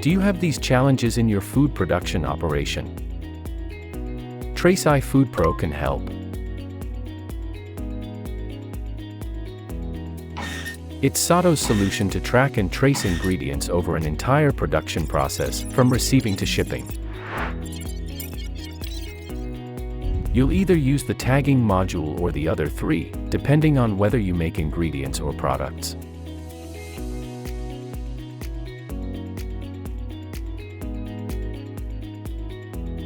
Do you have these challenges in your food production operation? TraceEye Food Pro can help. It's SATO's solution to track and trace ingredients over an entire production process, from receiving to shipping. You'll either use the tagging module or the other three, depending on whether you make ingredients or products.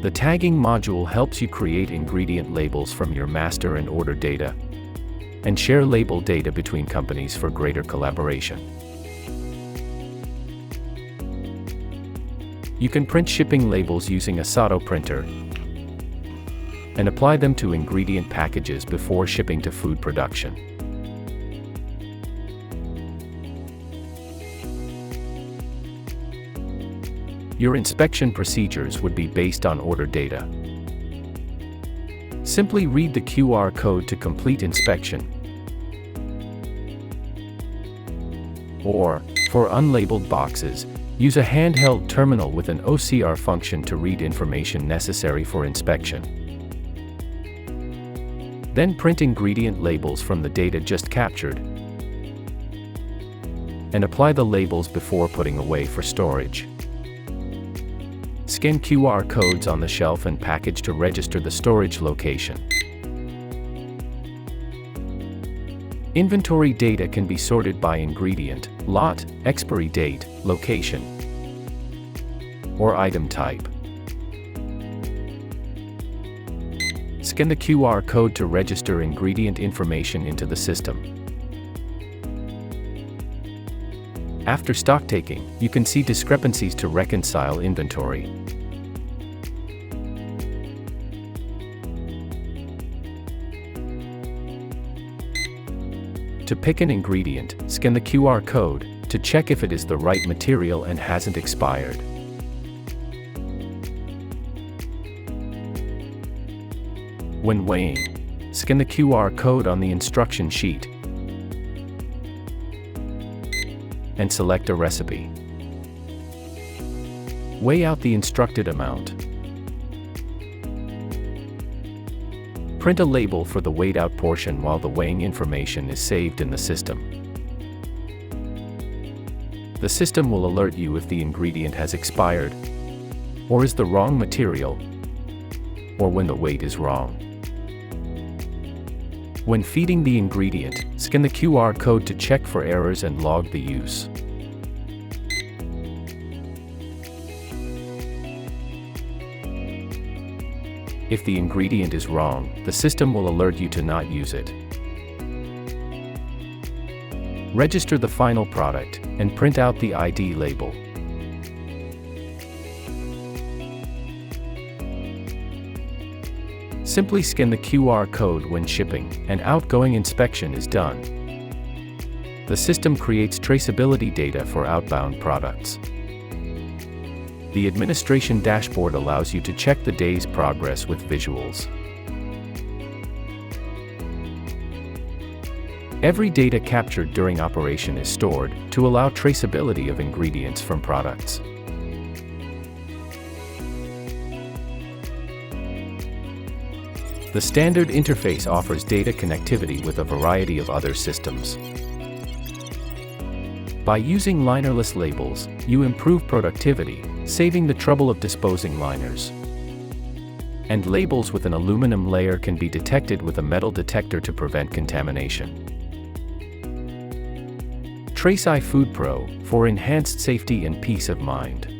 The tagging module helps you create ingredient labels from your master and order data, and share label data between companies for greater collaboration. You can print shipping labels using a SATO printer and apply them to ingredient packages before shipping to food production. Your inspection procedures would be based on order data. Simply read the QR code to complete inspection. Or, for unlabeled boxes, use a handheld terminal with an OCR function to read information necessary for inspection. Then print ingredient labels from the data just captured, and apply the labels before putting away for storage. Scan QR codes on the shelf and package to register the storage location. Inventory data can be sorted by ingredient, lot, expiry date, location, or item type. Scan the QR code to register ingredient information into the system. After stock taking, you can see discrepancies to reconcile inventory. To pick an ingredient, scan the QR code to check if it is the right material and hasn't expired. When weighing, scan the QR code on the instruction sheet and select a recipe. Weigh out the instructed amount. Print a label for the weighed out portion while the weighing information is saved in the system. The system will alert you if the ingredient has expired, or is the wrong material, or when the weight is wrong. When feeding the ingredient, scan the QR code to check for errors and log the use. If the ingredient is wrong, the system will alert you to not use it. Register the final product, and print out the ID label. Simply scan the QR code when shipping, and outgoing inspection is done. The system creates traceability data for outbound products. The administration dashboard allows you to check the day's progress with visuals. Every data captured during operation is stored to allow traceability of ingredients from products. The standard interface offers data connectivity with a variety of other systems. By using linerless labels, you improve productivity, saving the trouble of disposing liners. And labels with an aluminum layer can be detected with a metal detector to prevent contamination. TraceEye Food Pro, for enhanced safety and peace of mind.